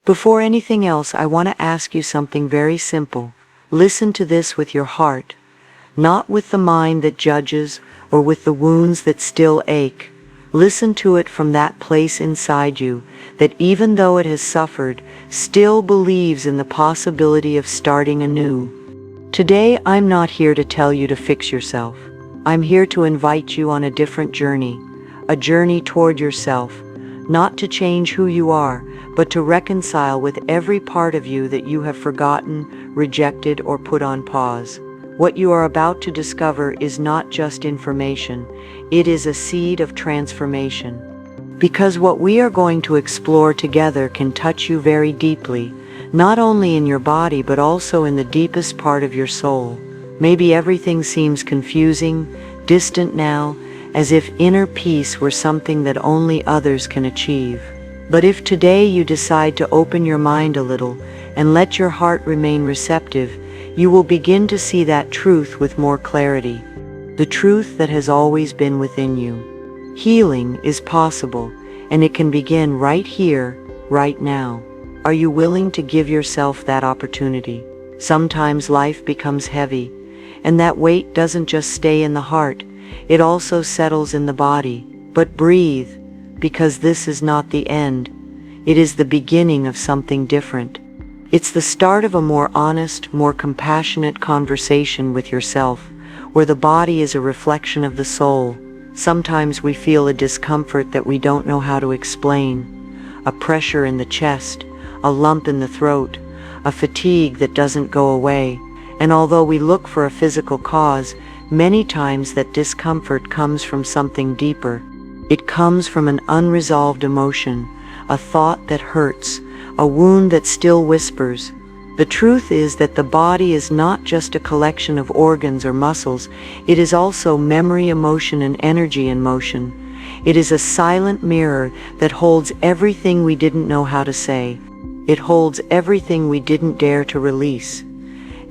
Before anything else, I want to ask you something very simple. Listen to this with your heart, not with the mind that judges or with the wounds that still ache. Listen to it from that place inside you that, even though it has suffered, still believes in the possibility of starting anew. Today, I'm not here to tell you to fix yourself. I'm here to invite you on a different journey, a journey toward yourself, not to change who you are, but to reconcile with every part of you that you have forgotten, rejected, or put on pause. What you are about to discover is not just information, it is a seed of transformation. Because what we are going to explore together can touch you very deeply, not only in your body but also in the deepest part of your soul. Maybe everything seems confusing, distant now, as if inner peace were something that only others can achieve. But if today you decide to open your mind a little and let your heart remain receptive, you will begin to see that truth with more clarity, the truth that has always been within you. Healing is possible, and it can begin right here, right now. Are you willing to give yourself that opportunity? Sometimes life becomes heavy, and that weight doesn't just stay in the heart, it also settles in the body. But breathe, because this is not the end. It is the beginning of something different. It's the start of a more honest, more compassionate conversation with yourself, where the body is a reflection of the soul. Sometimes we feel a discomfort that we don't know how to explain, a pressure in the chest, a lump in the throat, a fatigue that doesn't go away. And although we look for a physical cause, many times that discomfort comes from something deeper. It comes from an unresolved emotion, a thought that hurts, a wound that still whispers. The truth is that the body is not just a collection of organs or muscles, it is also memory, emotion, and energy in motion. It is a silent mirror that holds everything we didn't know how to say. It holds everything we didn't dare to release,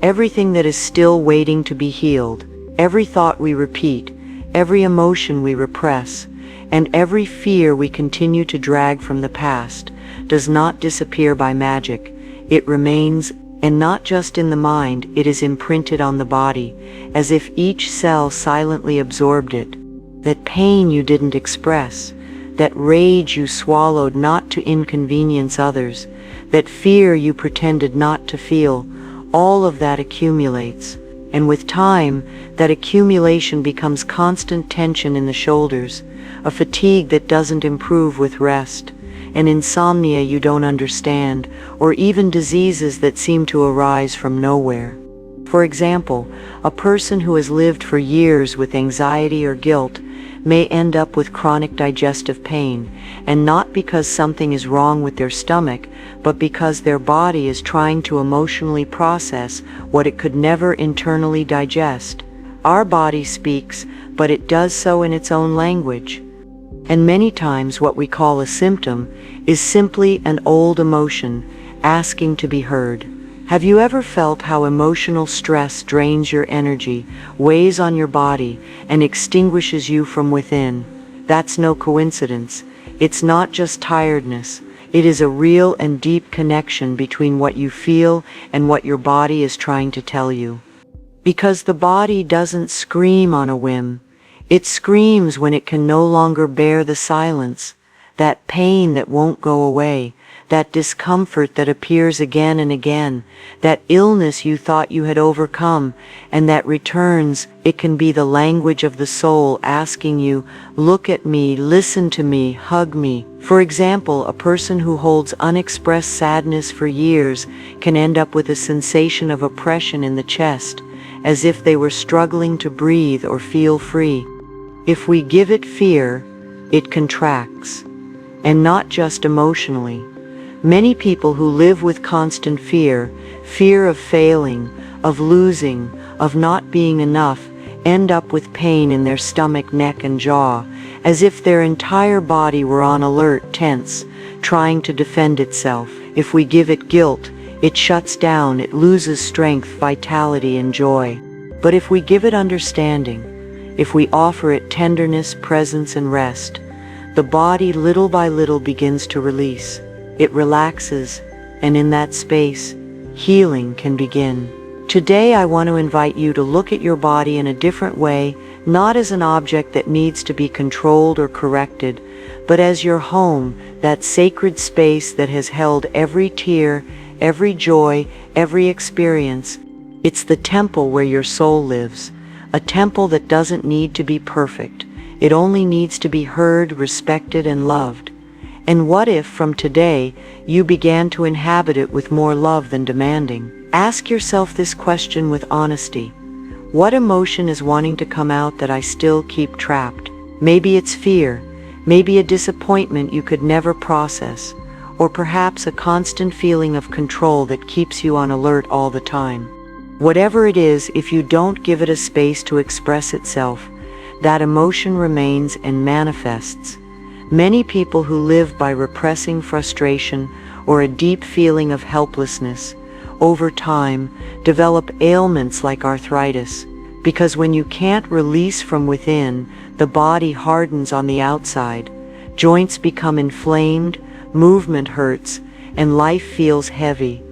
everything that is still waiting to be healed, every thought we repeat, every emotion we repress, and every fear we continue to drag from the past does not disappear by magic. It remains, and not just in the mind, it is imprinted on the body, as if each cell silently absorbed it. That pain you didn't express, that rage you swallowed not to inconvenience others, that fear you pretended not to feel, all of that accumulates. And with time, that accumulation becomes constant tension in the shoulders, a fatigue that doesn't improve with rest, an insomnia you don't understand, or even diseases that seem to arise from nowhere. For example, a person who has lived for years with anxiety or guilt may end up with chronic digestive pain, and not because something is wrong with their stomach, but because their body is trying to emotionally process what it could never internally digest. Our body speaks, but it does so in its own language. And many times what we call a symptom is simply an old emotion asking to be heard. Have you ever felt how emotional stress drains your energy, weighs on your body, and extinguishes you from within? That's no coincidence. It's not just tiredness. It is a real and deep connection between what you feel and what your body is trying to tell you. Because the body doesn't scream on a whim. It screams when it can no longer bear the silence, that pain that won't go away, that discomfort that appears again and again, that illness you thought you had overcome, and that returns. It can be the language of the soul asking you, look at me, listen to me, hug me. For example, a person who holds unexpressed sadness for years can end up with a sensation of oppression in the chest, as if they were struggling to breathe or feel free. If we give it fear, it contracts, and not just emotionally. Many people who live with constant fear of failing, of losing, of not being enough, end up with pain in their stomach, neck, and jaw, as if their entire body were on alert, tense, trying to defend itself. If we give it guilt, it shuts down, it loses strength, vitality, and joy. But if we give it understanding, if we offer it tenderness, presence, and rest, the body little by little begins to release. It relaxes, and in that space, healing can begin. Today I want to invite you to look at your body in a different way, not as an object that needs to be controlled or corrected, but as your home, that sacred space that has held every tear, every joy, every experience. It's the temple where your soul lives, a temple that doesn't need to be perfect. It only needs to be heard, respected, and loved. And what if, from today, you began to inhabit it with more love than demanding? Ask yourself this question with honesty. What emotion is wanting to come out that I still keep trapped? Maybe it's fear, maybe a disappointment you could never process, or perhaps a constant feeling of control that keeps you on alert all the time. Whatever it is, if you don't give it a space to express itself, that emotion remains and manifests. Many people who live by repressing frustration or a deep feeling of helplessness, over time, develop ailments like arthritis, because when you can't release from within, the body hardens on the outside, joints become inflamed, movement hurts, and life feels heavy.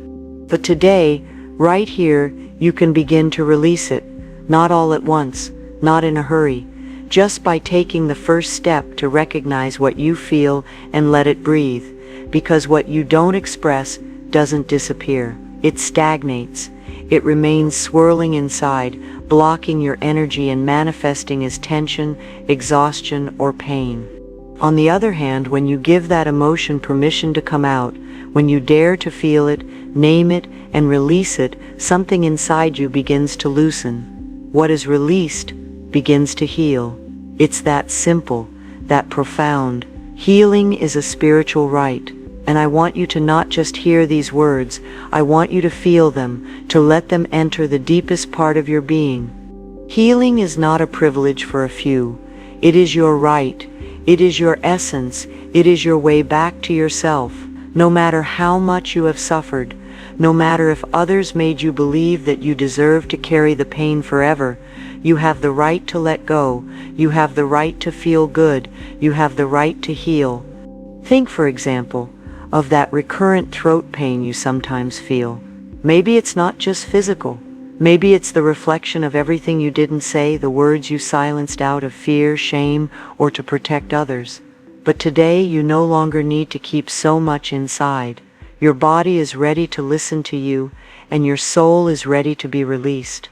But today, right here, you can begin to release it, not all at once, not in a hurry, just by taking the first step to recognize what you feel and let it breathe, because what you don't express doesn't disappear. It stagnates. It remains swirling inside, blocking your energy and manifesting as tension, exhaustion, or pain. On the other hand, when you give that emotion permission to come out, when you dare to feel it, name it, and release it, something inside you begins to loosen. What is released begins to heal. It's that simple, that profound. Healing is a spiritual right. And I want you to not just hear these words, I want you to feel them, to let them enter the deepest part of your being. Healing is not a privilege for a few. It is your right. It is your essence. It is your way back to yourself. No matter how much you have suffered, no matter if others made you believe that you deserve to carry the pain forever, you have the right to let go. You have the right to feel good. You have the right to heal. Think, for example, of that recurrent throat pain you sometimes feel. Maybe it's not just physical. Maybe it's the reflection of everything you didn't say, the words you silenced out of fear, shame, or to protect others. But today you no longer need to keep so much inside. Your body is ready to listen to you, and your soul is ready to be released.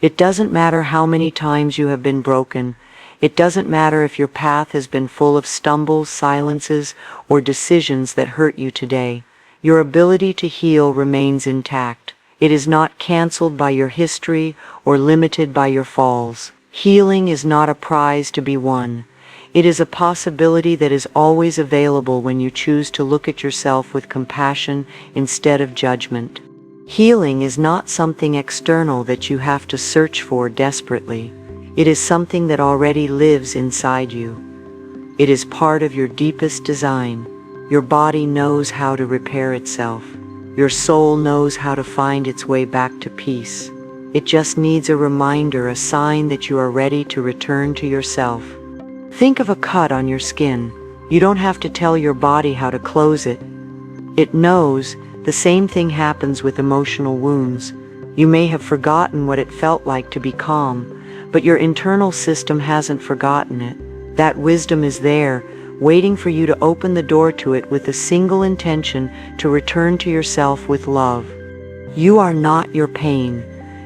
It doesn't matter how many times you have been broken. It doesn't matter if your path has been full of stumbles, silences, or decisions that hurt you today. Your ability to heal remains intact. It is not canceled by your history or limited by your falls. Healing is not a prize to be won. It is a possibility that is always available when you choose to look at yourself with compassion instead of judgment. Healing is not something external that you have to search for desperately. It is something that already lives inside you. It is part of your deepest design. Your body knows how to repair itself. Your soul knows how to find its way back to peace. It just needs a reminder, a sign that you are ready to return to yourself. Think of a cut on your skin. You don't have to tell your body how to close it. It knows. The same thing happens with emotional wounds. You may have forgotten what it felt like to be calm, but your internal system hasn't forgotten it. That wisdom is there, waiting for you to open the door to it with a single intention to return to yourself with love. You are not your pain.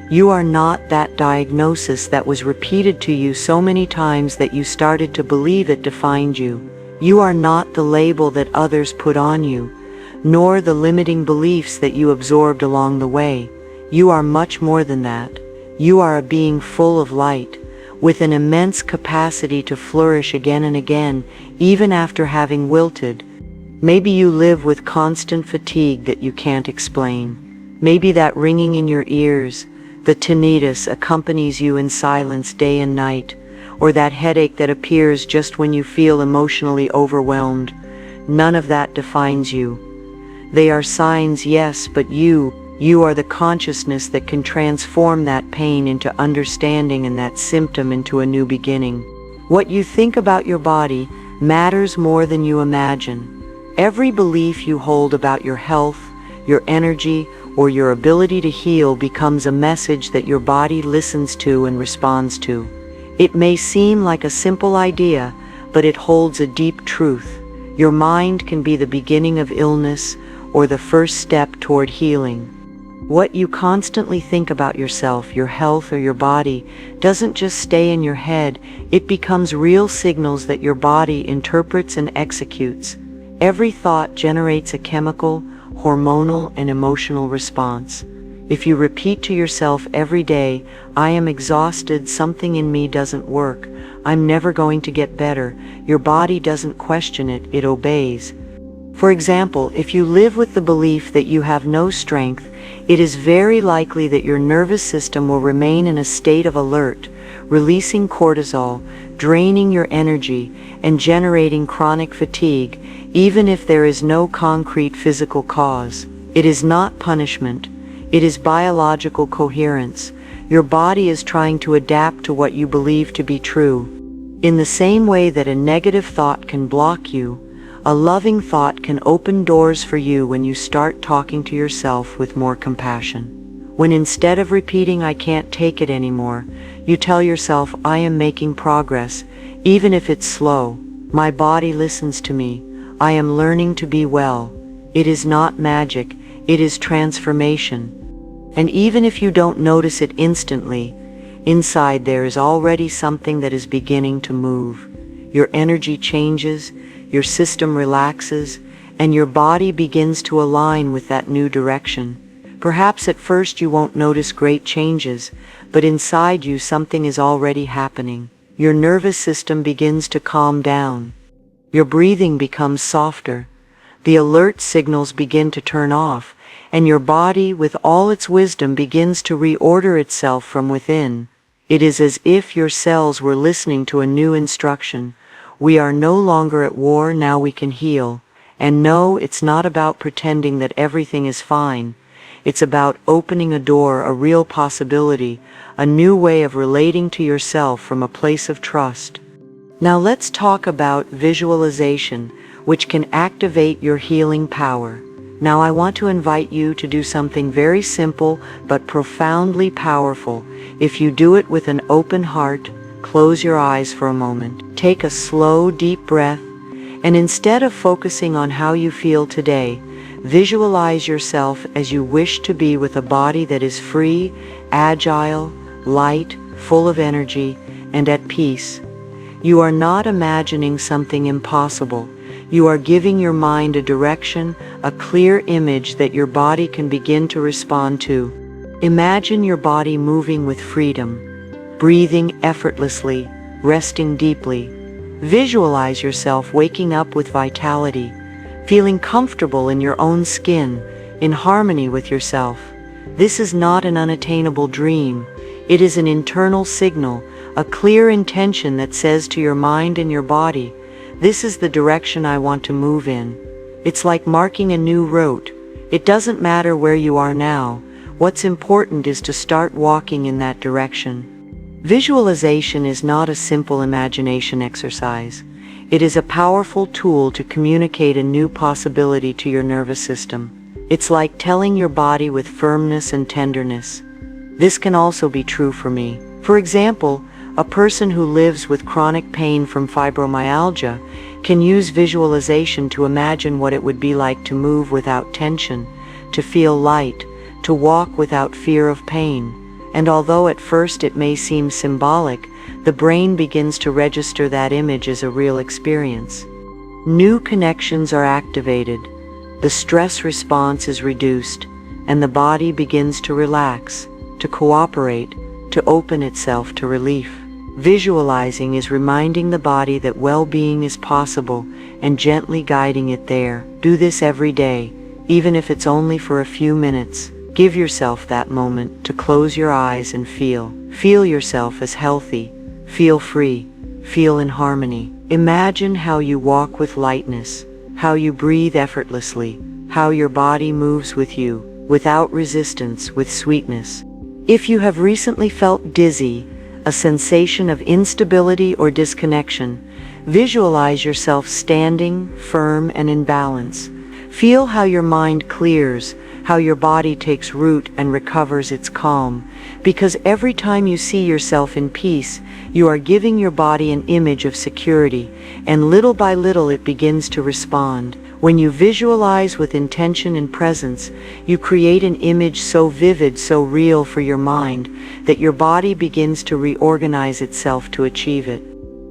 You are not that diagnosis that was repeated to you so many times that you started to believe it defined you. You are not the label that others put on you, nor the limiting beliefs that you absorbed along the way. You are much more than that. You are a being full of light, with an immense capacity to flourish again and again, even after having wilted. Maybe you live with constant fatigue that you can't explain. Maybe that ringing in your ears, the tinnitus, accompanies you in silence day and night, or that headache that appears just when you feel emotionally overwhelmed. None of that defines you. They are signs, yes, but you are the consciousness that can transform that pain into understanding and that symptom into a new beginning. What you think about your body matters more than you imagine. Every belief you hold about your health, your energy, or your ability to heal becomes a message that your body listens to and responds to. It may seem like a simple idea, but it holds a deep truth. Your mind can be the beginning of illness or the first step toward healing. What you constantly think about yourself, your health, or your body doesn't just stay in your head, it becomes real signals that your body interprets and executes. Every thought generates a chemical, hormonal, and emotional response. If you repeat to yourself every day, "I am exhausted, something in me doesn't work, I'm never going to get better," your body doesn't question it, it obeys. For example, if you live with the belief that you have no strength, it is very likely that your nervous system will remain in a state of alert, releasing cortisol, draining your energy, and generating chronic fatigue, even if there is no concrete physical cause. It is not punishment. It is biological coherence. Your body is trying to adapt to what you believe to be true. In the same way that a negative thought can block you, a loving thought can open doors for you when you start talking to yourself with more compassion. When instead of repeating "I can't take it anymore," you tell yourself "I am making progress, even if it's slow. My body listens to me. I am learning to be well." It is not magic, it is transformation. And even if you don't notice it instantly, inside there is already something that is beginning to move. Your energy changes, your system relaxes, and your body begins to align with that new direction. Perhaps at first you won't notice great changes, but inside you something is already happening. Your nervous system begins to calm down. Your breathing becomes softer. The alert signals begin to turn off, and your body, with all its wisdom, begins to reorder itself from within. It is as if your cells were listening to a new instruction. We are no longer at war, now we can heal. And no, it's not about pretending that everything is fine. It's about opening a door, a real possibility, a new way of relating to yourself from a place of trust. Now let's talk about visualization, which can activate your healing power. Now I want to invite you to do something very simple but profoundly powerful. If you do it with an open heart, close your eyes for a moment. Take a slow, deep breath, and instead of focusing on how you feel today, visualize yourself as you wish to be, with a body that is free, agile, light, full of energy, and at peace. You are not imagining something impossible. You are giving your mind a direction, a clear image that your body can begin to respond to. Imagine your body moving with freedom, breathing effortlessly, resting deeply. Visualize yourself waking up with vitality, feeling comfortable in your own skin, in harmony with yourself. This is not an unattainable dream. It is an internal signal, a clear intention that says to your mind and your body, "This is the direction I want to move in." It's like marking a new route. It doesn't matter where you are now. What's important is to start walking in that direction. Visualization is not a simple imagination exercise. It is a powerful tool to communicate a new possibility to your nervous system. It's like telling your body with firmness and tenderness, "This can also be true for me." For example, a person who lives with chronic pain from fibromyalgia can use visualization to imagine what it would be like to move without tension, to feel light, to walk without fear of pain. And although at first it may seem symbolic, the brain begins to register that image as a real experience. New connections are activated, the stress response is reduced, and the body begins to relax, to cooperate, to open itself to relief. Visualizing is reminding the body that well-being is possible and gently guiding it there. Do this every day, even if it's only for a few minutes. Give yourself that moment to close your eyes and feel. Feel yourself as healthy. Feel free. Feel in harmony. Imagine how you walk with lightness, how you breathe effortlessly, how your body moves with you, without resistance, with sweetness. If you have recently felt dizzy, a sensation of instability or disconnection, visualize yourself standing, firm and in balance. Feel how your mind clears, how your body takes root and recovers its calm, because every time you see yourself in peace, you are giving your body an image of security, and little by little it begins to respond. When you visualize with intention and presence, you create an image so vivid, so real for your mind, that your body begins to reorganize itself to achieve it.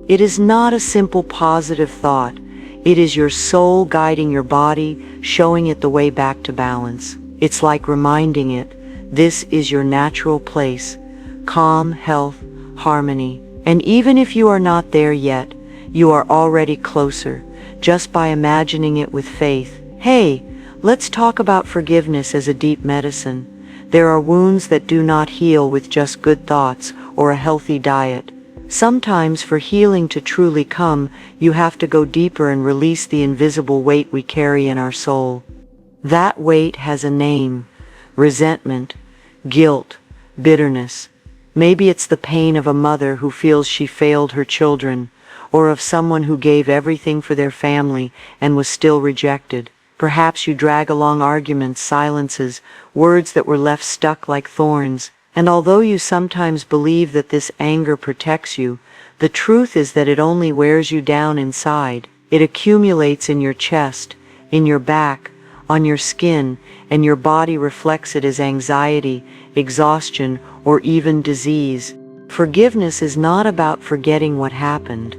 It is not a simple positive thought. It is your soul guiding your body, showing it the way back to balance. It's like reminding it, this is your natural place, calm, health, harmony. And even if you are not there yet, you are already closer, just by imagining it with faith. Hey, let's talk about forgiveness as a deep medicine. There are wounds that do not heal with just good thoughts or a healthy diet. Sometimes for healing to truly come, you have to go deeper and release the invisible weight we carry in our soul. That weight has a name: resentment, guilt, bitterness. Maybe it's the pain of a mother who feels she failed her children, or of someone who gave everything for their family and was still rejected. Perhaps you drag along arguments, silences, words that were left stuck like thorns. And although you sometimes believe that this anger protects you, the truth is that it only wears you down inside. It accumulates in your chest, in your back, on your skin, and your body reflects it as anxiety, exhaustion, or even disease. Forgiveness is not about forgetting what happened.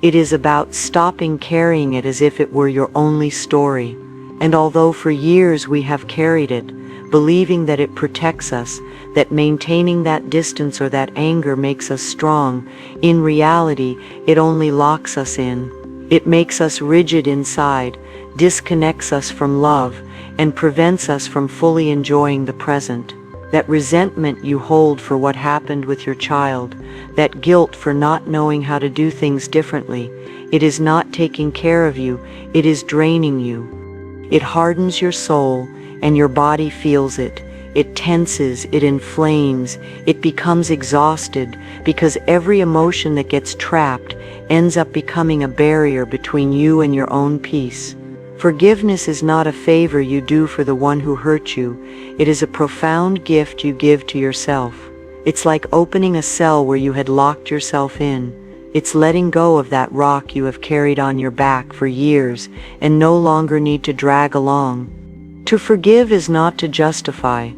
It is about stopping carrying it as if it were your only story. And although for years we have carried it, believing that it protects us, that maintaining that distance or that anger makes us strong, in reality, it only locks us in. It makes us rigid inside, disconnects us from love, and prevents us from fully enjoying the present. That resentment you hold for what happened with your child, that guilt for not knowing how to do things differently, it is not taking care of you, it is draining you. It hardens your soul, and your body feels it. It tenses, it inflames, it becomes exhausted, because every emotion that gets trapped ends up becoming a barrier between you and your own peace. Forgiveness is not a favor you do for the one who hurt you. It is a profound gift you give to yourself. It's like opening a cell where you had locked yourself in. It's letting go of that rock you have carried on your back for years and no longer need to drag along. To forgive is not to justify.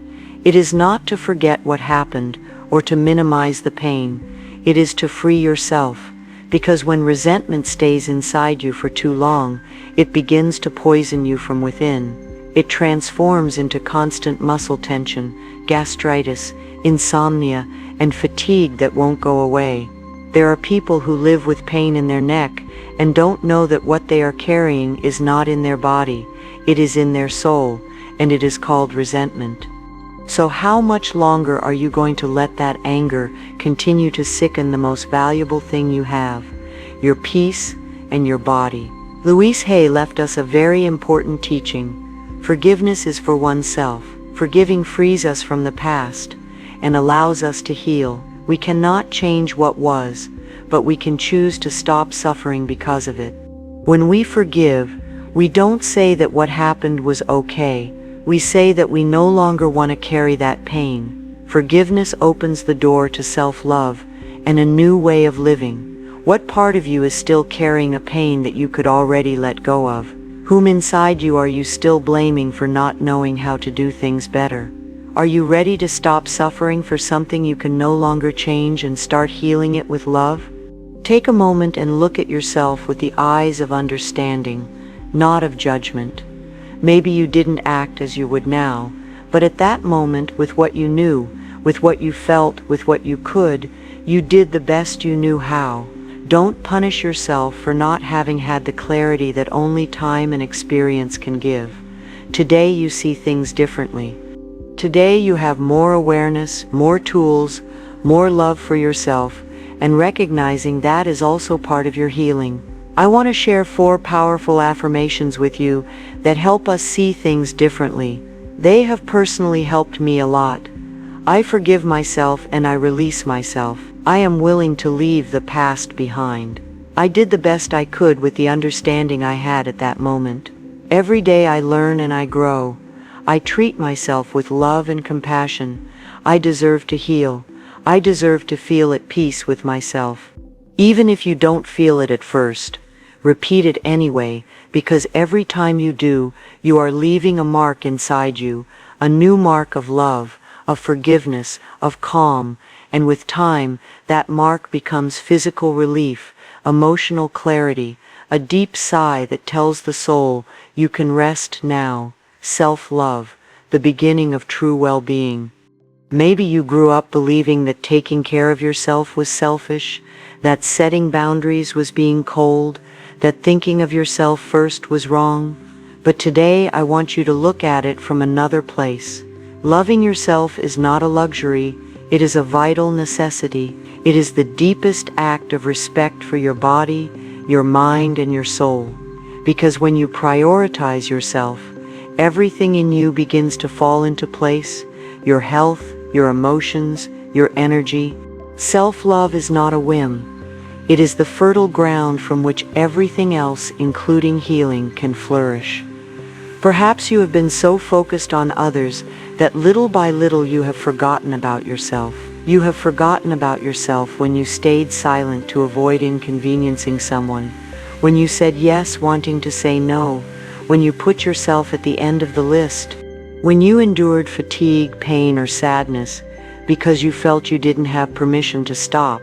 It is not to forget what happened or to minimize the pain. It is to free yourself, because when resentment stays inside you for too long, it begins to poison you from within. It transforms into constant muscle tension, gastritis, insomnia, and fatigue that won't go away. There are people who live with pain in their neck and don't know that what they are carrying is not in their body. It is in their soul, and it is called resentment. So how much longer are you going to let that anger continue to sicken the most valuable thing you have, your peace and your body? Louise Hay left us a very important teaching. Forgiveness is for oneself. Forgiving frees us from the past and allows us to heal. We cannot change what was, but we can choose to stop suffering because of it. When we forgive, we don't say that what happened was okay. We say that we no longer want to carry that pain. Forgiveness opens the door to self-love and a new way of living. What part of you is still carrying a pain that you could already let go of? Whom inside you are you still blaming for not knowing how to do things better? Are you ready to stop suffering for something you can no longer change and start healing it with love? Take a moment and look at yourself with the eyes of understanding, not of judgment. Maybe you didn't act as you would now, but at that moment, with what you knew, with what you felt, with what you could, you did the best you knew how. Don't punish yourself for not having had the clarity that only time and experience can give. Today you see things differently. Today you have more awareness, more tools, more love for yourself, and recognizing that is also part of your healing. I want to share 4 powerful affirmations with you that help us see things differently. They have personally helped me a lot. I forgive myself and I release myself. I am willing to leave the past behind. I did the best I could with the understanding I had at that moment. Every day I learn and I grow. I treat myself with love and compassion. I deserve to heal. I deserve to feel at peace with myself. Even if you don't feel it at first, repeat it anyway, because every time you do, you are leaving a mark inside you, a new mark of love, of forgiveness, of calm, and with time, that mark becomes physical relief, emotional clarity, a deep sigh that tells the soul, you can rest now. Self-love, the beginning of true well-being. Maybe you grew up believing that taking care of yourself was selfish, that setting boundaries was being cold, that thinking of yourself first was wrong. But today I want you to look at it from another place. Loving yourself is not a luxury, it is a vital necessity. It is the deepest act of respect for your body, your mind, and your soul. Because when you prioritize yourself, everything in you begins to fall into place, your health, your emotions, your energy. Self-love is not a whim. It is the fertile ground from which everything else, including healing, can flourish. Perhaps you have been so focused on others that little by little you have forgotten about yourself. You have forgotten about yourself when you stayed silent to avoid inconveniencing someone, when you said yes wanting to say no, when you put yourself at the end of the list, when you endured fatigue, pain, or sadness because you felt you didn't have permission to stop.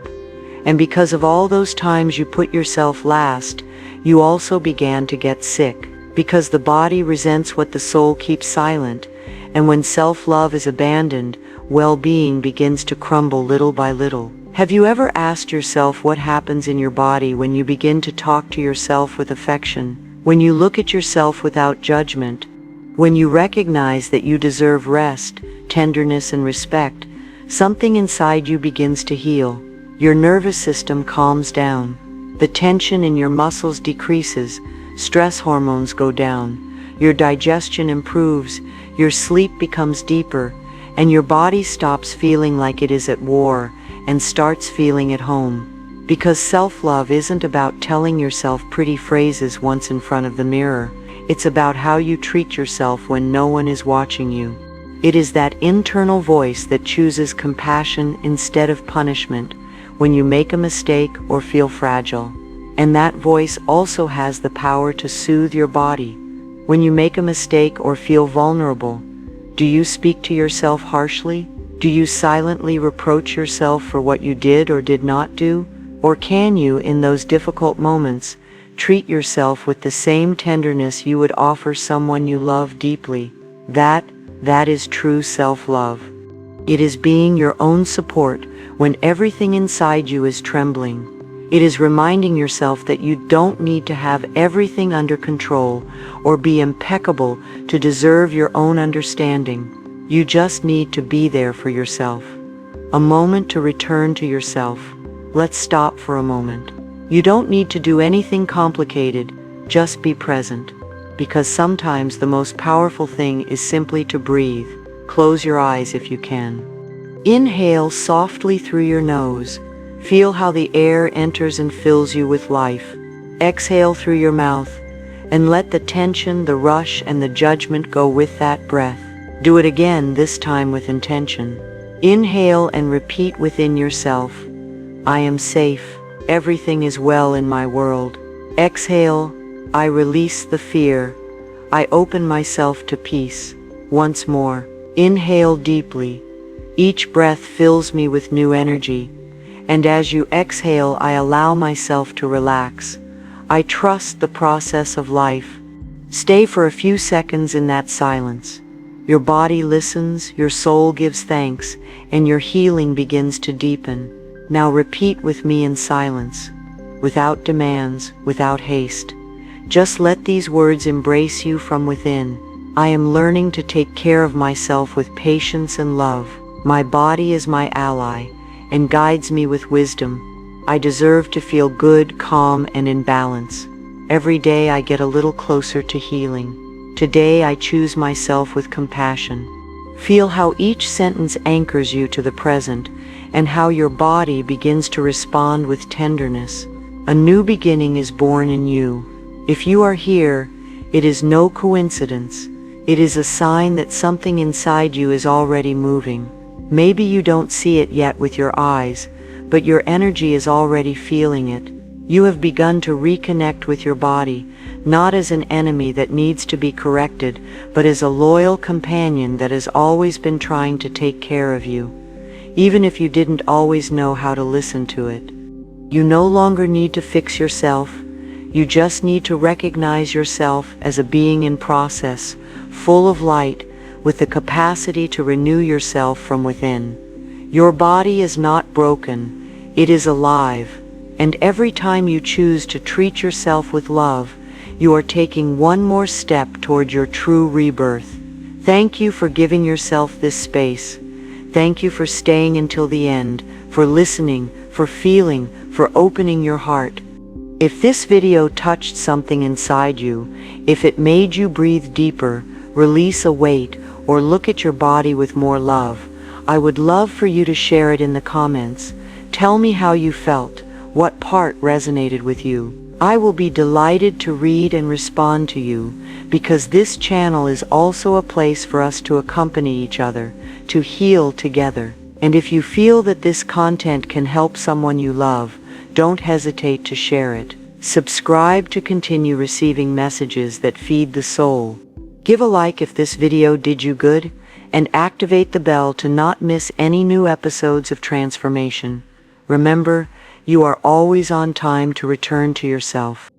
And because of all those times you put yourself last, you also began to get sick, because the body resents what the soul keeps silent, and when self-love is abandoned, well-being begins to crumble little by little. Have you ever asked yourself what happens in your body when you begin to talk to yourself with affection, when you look at yourself without judgment, when you recognize that you deserve rest, tenderness, and respect? Something inside you begins to heal. Your nervous system calms down. The tension in your muscles decreases. Stress hormones go down. Your digestion improves. Your sleep becomes deeper. And your body stops feeling like it is at war and starts feeling at home. Because self-love isn't about telling yourself pretty phrases once in front of the mirror. It's about how you treat yourself when no one is watching you. It is that internal voice that chooses compassion instead of punishment when you make a mistake or feel fragile. And that voice also has the power to soothe your body. When you make a mistake or feel vulnerable, do you speak to yourself harshly? Do you silently reproach yourself for what you did or did not do? Or can you, in those difficult moments, treat yourself with the same tenderness you would offer someone you love deeply? That is true self-love. It is being your own support when everything inside you is trembling. It is reminding yourself that you don't need to have everything under control or be impeccable to deserve your own understanding. You just need to be there for yourself. A moment to return to yourself. Let's stop for a moment. You don't need to do anything complicated, just be present. Because sometimes the most powerful thing is simply to breathe. Close your eyes if you can. Inhale softly through your nose. Feel how the air enters and fills you with life. Exhale through your mouth, and let the tension, the rush, and the judgment go with that breath. Do it again, this time with intention. Inhale and repeat within yourself, I am safe. Everything is well in my world. Exhale, I release the fear. I open myself to peace. Once more, inhale deeply. Each breath fills me with new energy. And as you exhale, I allow myself to relax. I trust the process of life. Stay for a few seconds in that silence. Your body listens, your soul gives thanks, and your healing begins to deepen. Now repeat with me in silence, without demands, without haste. Just let these words embrace you from within. I am learning to take care of myself with patience and love. My body is my ally and guides me with wisdom. I deserve to feel good, calm, and in balance. Every day I get a little closer to healing. Today I choose myself with compassion. Feel how each sentence anchors you to the present and how your body begins to respond with tenderness. A new beginning is born in you. If you are here, It is no coincidence. It is a sign that something inside you is already moving. Maybe you don't see it yet with your eyes, but your energy is already feeling it. You have begun to reconnect with your body, not as an enemy that needs to be corrected, but as a loyal companion that has always been trying to take care of you, even if you didn't always know how to listen to it. You no longer need to fix yourself. You just need to recognize yourself as a being in process, full of light, with the capacity to renew yourself from within. Your body is not broken, it is alive, and every time you choose to treat yourself with love, you are taking one more step toward your true rebirth. Thank you for giving yourself this space. Thank you for staying until the end, for listening, for feeling, for opening your heart. If this video touched something inside you, if it made you breathe deeper, release a weight, or look at your body with more love, I would love for you to share it in the comments. Tell me how you felt, what part resonated with you. I will be delighted to read and respond to you, because this channel is also a place for us to accompany each other, to heal together. And if you feel that this content can help someone you love, don't hesitate to share it. Subscribe to continue receiving messages that feed the soul. Give a like if this video did you good, and activate the bell to not miss any new episodes of Transformation. Remember, you are always on time to return to yourself.